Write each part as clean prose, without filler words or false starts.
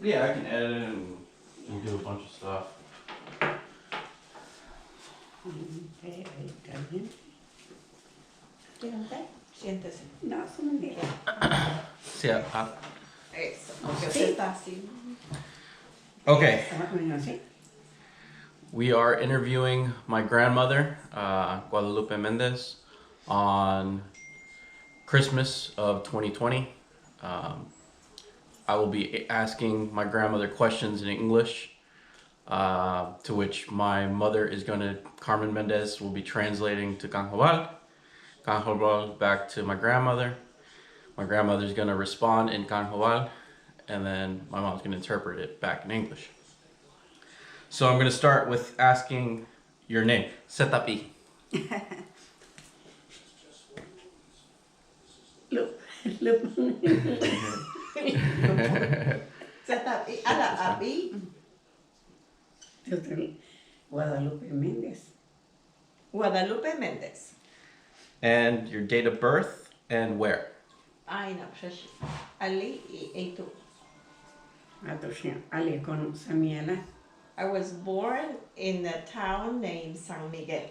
Yeah, I can edit it and do a bunch of stuff. Okay, ahí también. Siéntate, siéntese. No, son de Sí, Eso, porque Sí. usted está así. okay. Bueno, sí. We are interviewing my grandmother, Guadalupe Mendez, on Christmas of 2020. I will be asking my grandmother questions in English, to which my mother is going to, Carmen Mendez, will be translating to Canjobal. Canjobal back to my grandmother. My grandmother's going to respond in Canjobal, and then my mom's going to interpret it back in English. So I'm going to start with asking your name. Setapi. Look. Setapi, ala abi, Guadalupe Mendez. Guadalupe Mendez. And your date of birth and where? Ay, no, shush. Ali y tú. Adoción. Ale con Samiela. I was born in a town named San Miguel.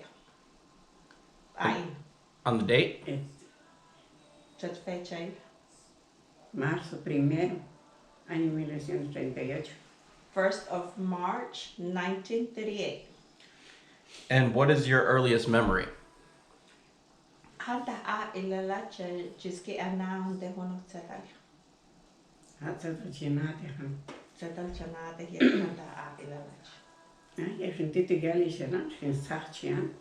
Ay, On the date? just fecha. Marzo 1, año 1938. 1st of March, 1938. And what is your earliest memory? Hada a ilala jiski anaun de hono tsetal. Hatsa chinate han. Tsetal chanade hier hada a ilala. Jeg synes det gælder sådan, sin sagtjen.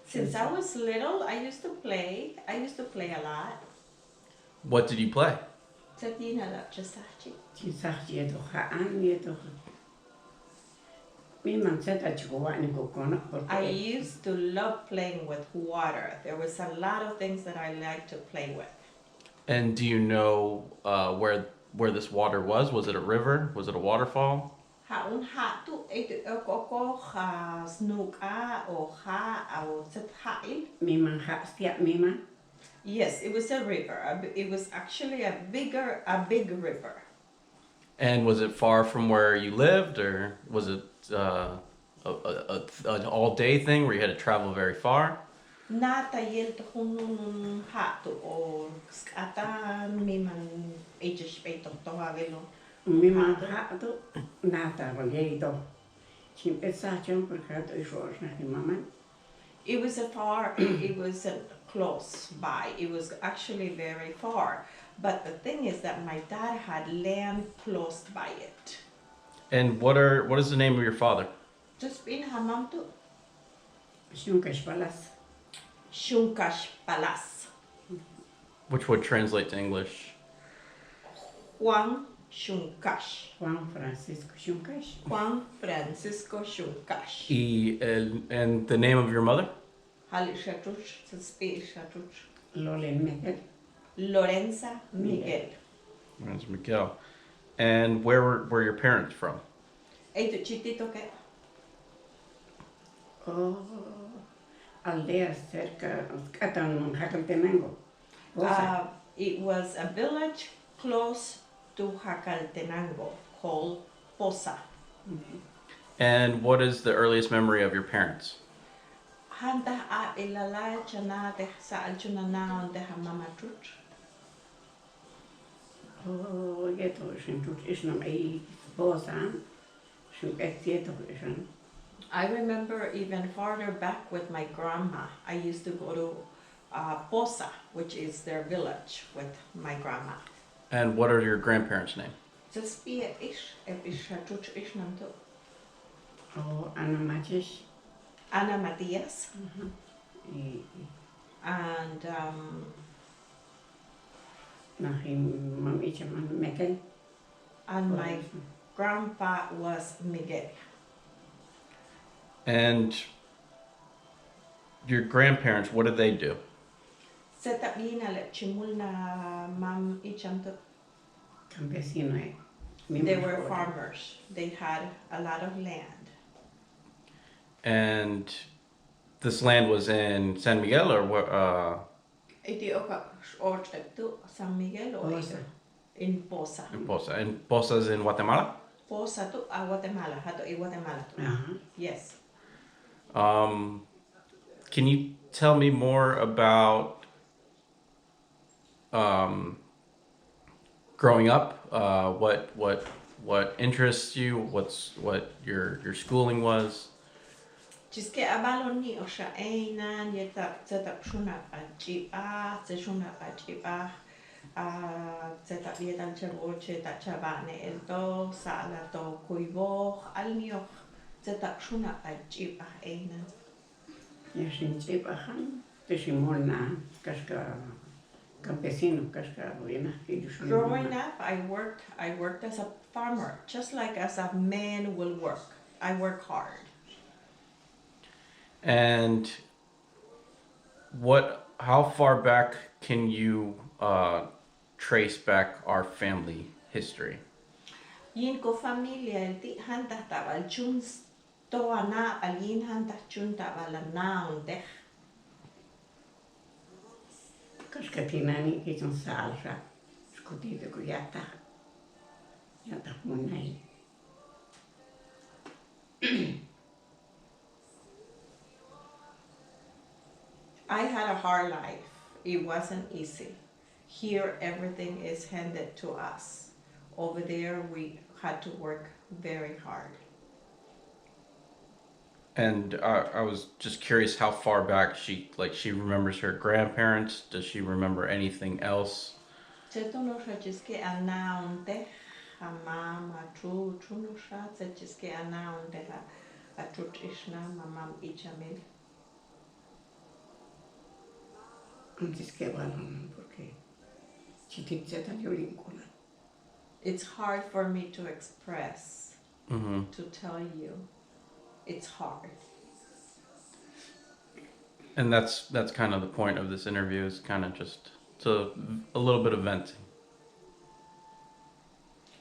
Since I was little, I used to play. I used to play a lot. What did you play? Tsetina la chasachi. Sin sagtjen toch aan je toch. Mijn man zegt dat je gewoon niet kon. I used to love playing with water. There was a lot of things that I liked to play with. And do you know where this water was? Was it a river? Was it a waterfall? Ha un hatu et okoko ha snuka o ha o zet hail. Mijn man gaat stiap mijn man. Yes, it was a river. It was actually a big river. And was it far from where you lived, or was it an all-day thing where you had to travel very far? Nata yel hunun hatu o skatan miman ejish peito toavelo. Mijn man gaat toch nata wel jij toch. Sin het sagtjen per gaat is voor zijn mama. It was it wasn't close by. It was actually very far. But the thing is that my dad had land close by it. And what is the name of your father? Just in Hamamtu, Sjunkas palas. Shunkash Palas. Which would translate to English. Juan Shunkash. Juan Francisco Sjunkas. Juan Francisco Shunkash. And the name of your mother? Halishatuch, Suspishatuch. Lolen Miguel. Lorenza Miguel. That's Miguel. And where were your parents from? Eito chitito que Oh, aldeas cerca, Catan Jacaltenango. it was a village close to Jacaltenango called Poza. And what is the earliest memory of your parents? Handa a ilala chana de sa alchunana de hamamatuch. Oh, je toch, zijn toet is nog een boos aan. Zo'n echt je toch is aan. I remember even farther back with my grandma. I used to go to Poza, which is their village, with my grandma. And what are your grandparents' names? Just be a ish, tuch ish namto. Oh, Anna Matjes. Ana Matias Y and nog een mamietje man Mekkel. my grandpa was Miguel. And your grandparents, what did they do? Setabina le chimulna mam ichamto. Campesino eh. They were farmers. They had a lot of land. And this land was in San Miguel, or what? Iti oka orchtu San Miguel or Poza. in Posa. In Posa. And Posa's in Guatemala? Posa to Guatemala, hato i Guatemala to. Yes. Can you tell me more about growing up? What interests you? What your schooling was? Jiske abalon ni osha einan yeta zeta shuna ajiba, zeshuna ajiba, zeta yetan cheroche ta chabane eldo, sala to kuivo, alnio, zeta shuna ajiba einan. יש נציפחן, תשימולנה, קשקה, campesino, קשקה, בוינה, Growing up, I worked as a farmer, just like as a man will work. I work hard. And how far back can you trace back our family history? Yin ko familia el ti hanta tabal chun toa na alin hanta chun tabal naun deh. קשקה תינני, קיצון סלשה, שקוטי דקויאטה, יאטה מונאי. I had a hard life. It wasn't easy. Here, everything is handed to us. Over there, we had to work very hard. And I was just curious how far back she remembers her grandparents. Does she remember anything else? Chetunosha anaunte mama tru trunosha chechiske anaunte a trut ishna mamam ichamil. Antes que balón, porque chiticheta yo linkula. It's hard for me to express, Mm-hmm. to tell you. It's hard. And that's kind of the point of this interview, is kind of just a little bit of venting.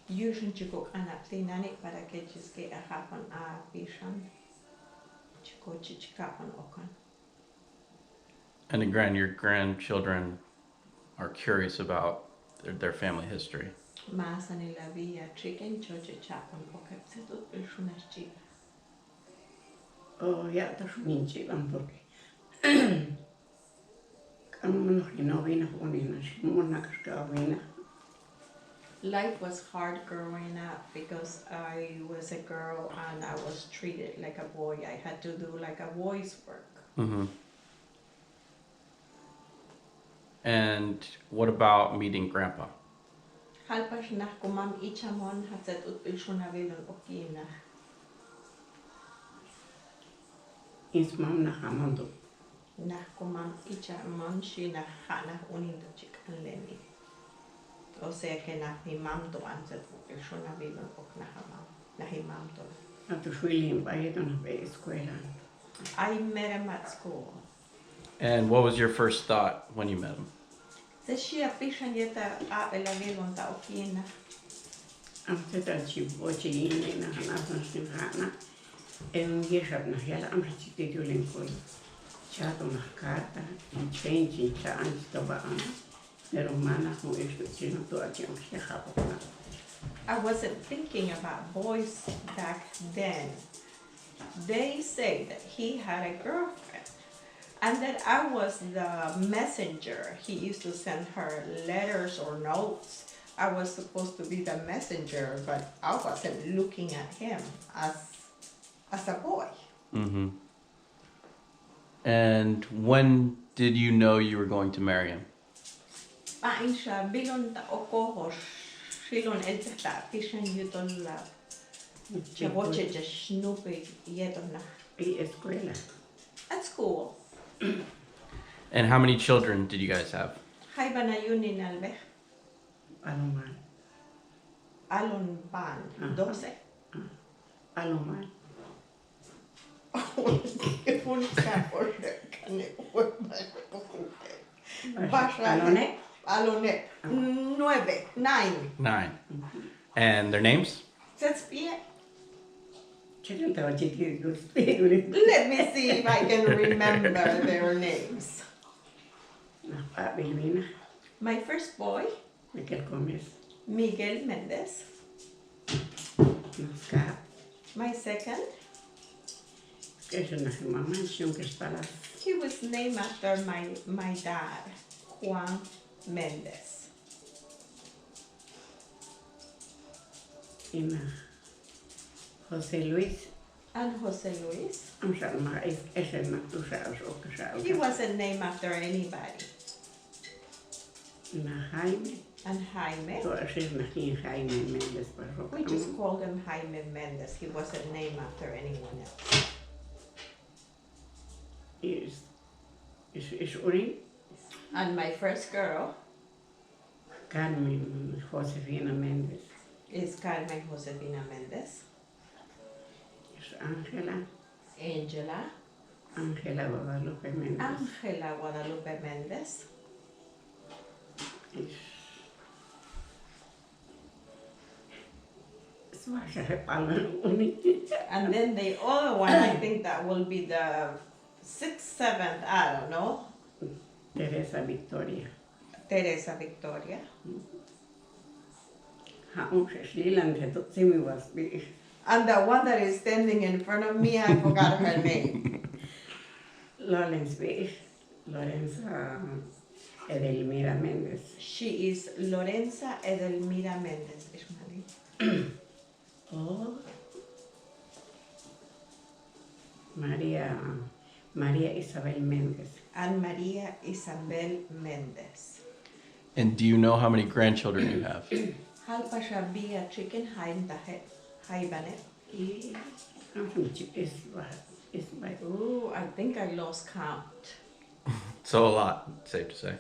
Usually chico anaptinani para que chiske a hapan a bishan. Chico chichikapan okan. And again, your grandchildren are curious about their family history. Masani la via chicken choche chapan okan. Setut bishunashi. Oh, ya te suminchi van porque kanu no vina unina, mona kashka vina. Life was hard growing up because I was a girl and I was treated like a boy. I had to do like a boy's work. Mm-hmm. And what about meeting Grandpa? Halpas na kumam ichamon hatzet utbilshuna vilon okina. Insmam na hamondo. Na kumam ichamon shi na hana unindo chikan leni. O sea que na himamdo anzet utbilshuna vilon okna hamam. Na himamdo. A tu fui en Bayedo na be escuela. I met him at school. And what was your first thought when you met him? Se shi apishan yeta a ela vilon ta okina. Antes al chiboche y na hana sin hana. En yeshab na yala am chite yo linkula. Chato na carta, y change cha antes to ba ana. Pero mana no esto chino to a chino se hapana. I wasn't thinking about boys back then. They say that he had a girlfriend and that I was the messenger. He used to send her letters or notes. I was supposed to be the messenger, but I wasn't looking at him as a boy. Mm-hmm. And when did you know you were going to marry him? Aisha bilon ta okohos shilon elta pishan yuton la chaboche snoopy yetona Y escuela. at school. And how many children did you guys have? Hay banayunin albe Aloman. alon ban 12. Aloman. Alone. Alone 9. 9. And their names? That's bien. Let Let me see if I can remember their names. My first boy, Miguel Mendez. Mascap. My second, Que es una mansión que está la he was named after my dad, Juan Mendez. Ina José Luis. And Jose Luis, I'm sorry, ese no tú sabes o que sabes. he wasn't named after anybody. Ina Jaime. And Jaime, Tú eres aquí Jaime Méndez, pero we just called him Jaime Mendez. He wasn't named after anyone else. is Uri And my first girl Carmen Josefina Méndez. is Carmen Josefina Mendez. Es Ángela Guadalupe Méndez. Angela Guadalupe Mendez. Es Masha Uni. And then the other one, I think that will be the 6th, 7th, I don't know, Teresa Victoria. Teresa Victoria. And the one that is standing in front of me, I forgot her name. Lorenza Edelmira Méndez. She is Lorenza Edelmira Mendez. Oh. María Isabel Méndez. And Maria Isabel Mendez. And do you know how many grandchildren you have? Halpa Shabia chicken haibane. Ooh, I think I lost count. So a lot, safe to say.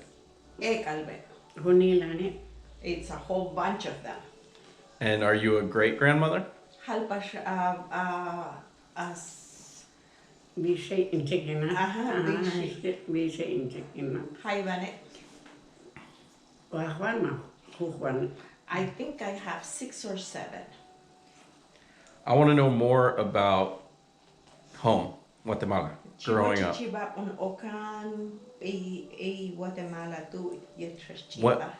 Hunilane. It's a whole bunch of them. And are you a great grandmother? Halpa Bishay in chicken. Bishay in chicken. haibane. Juan. I think I have 6 or 7. I want to know more about home, Guatemala, growing up. Chiba on Okan, Guatemala too. What-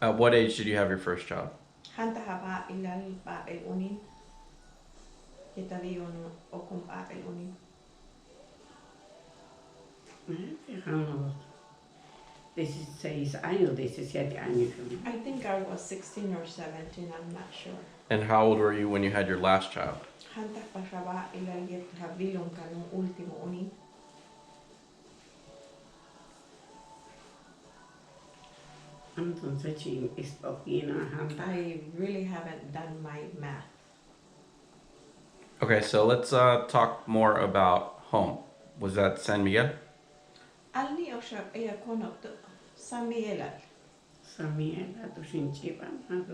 At what age did you have your first child? Hanta haba ilal pa el unin. Itabi on Okum pa el unin. 16 años, 17 años. I think I was 16 or 17, I'm not sure. And how old were you when you had your last child? Hanta pa haba ilal yet habilong kanong ultimo unin. Entonces, I really haven't done my math. Okay, so let's talk more about home. Was that San Miguel? Alni oshab ea konot Samielal.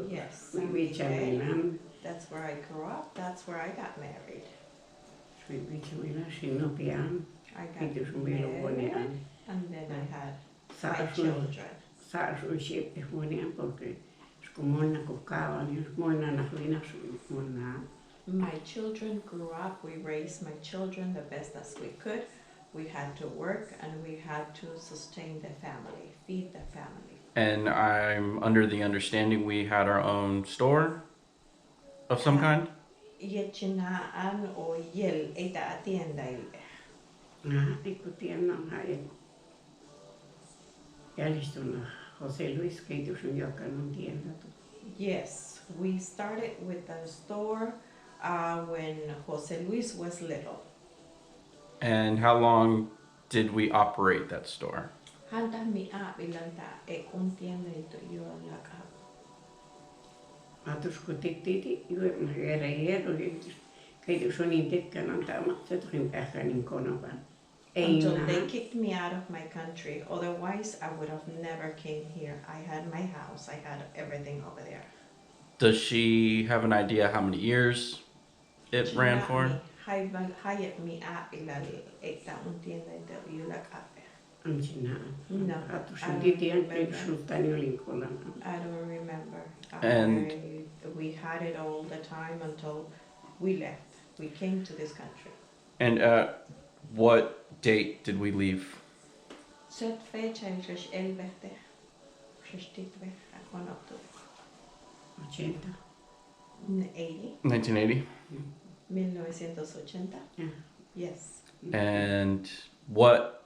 Yes, that's where I grew up. That's where I got married. I got married, and then I had my children. My children grew up. We raised my children the best as we could. We had to work and we had to sustain the family, feed the family. And I'm under the understanding we had our own store of some kind? Yechinaan o yel eta atienda ile. José Luis, que ellos son yo acá no entiendo. Yes, we started with the store when Jose Luis was little. And how long did we operate that store? Hanta mi a bilanta e contienda ito yo la ka. Atus kutititi, yo era hierro, que ellos son indicando tama, se traen pejan konoban. Until they kicked me out of my country. Otherwise, I would have never came here. I had my house. I had everything over there. Does she have an idea how many years it ran for? Hayat mi a ilal eta untienda ito yo la ka. No, I don't remember. And we had it all the time until we left. We came to this country. And at what date did we leave? Set fecha el elvete, 80. 80, 1980. 1980. Yeah. Yes. And what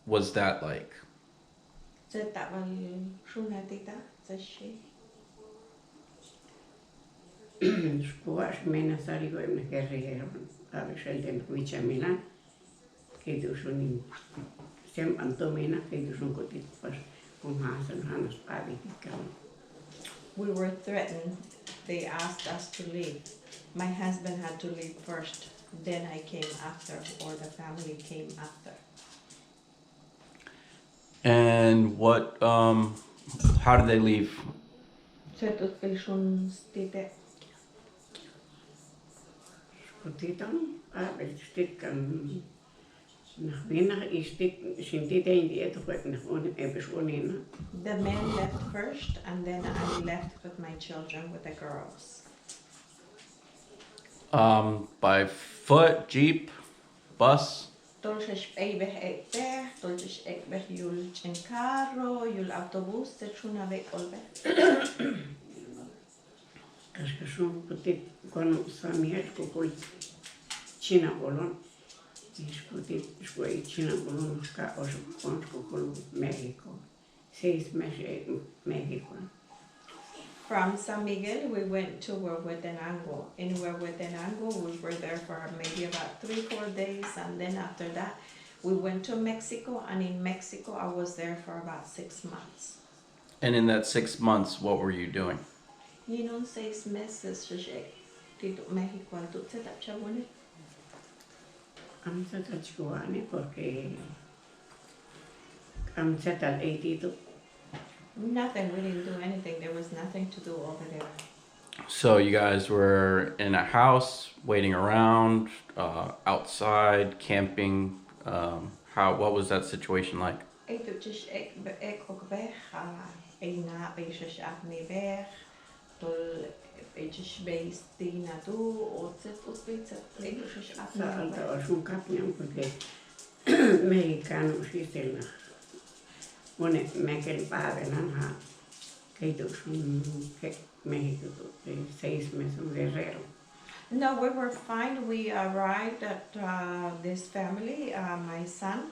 was that like? Це так шунатита, це ще. Spuash mena sari go na kerri avishel den vitamina que do sunin sem antomina que do sun kotit pas con hasan hanas pavi kam. We were threatened. They asked us to leave. My husband had to leave first. Then I came after, or the family came after. And what? How did they leave? Se tutki sun stite. Kotitan avel stikkan na vina istik sintite indi eto kwek na on ebes onina. The men left first, and then I left with my children, with the girls. By foot, jeep, bus. Tolches eibe ekte, tolches ekbe jul in carro, jul autobus, te chuna ve olbe. Kaska sun kotit kon samiet ko kol China bolon. Discutit scuoi China bolon ska os kon ko kol Mexico. 6 meses Mexico. From San Miguel, we went to Huehuetenango. In Huehuetenango, we were there for maybe about 3-4 days, and then after that, we went to Mexico, and in Mexico, I was there for about 6 months. And in that 6 months, what were you doing? Y non 6 meses, Tito Mexico, al tu te tapchabone. Am sata chikuane porque am sata 82. Nothing, we didn't do anything. There was nothing to do over there. So you guys were in a house, waiting around, outside, camping. What was that situation like? Ik doe dus ik ook weg. Ik na bezig af weg. Tol bezig bij Stina toe. Of zit ook bezig. Ik doe dus af Sa alta os un kapniam porque mexicano sistema. One mekel pave nan ha. Que do sun que Mexico 6 meses guerrero. No, we were fine. We arrived at this family. My son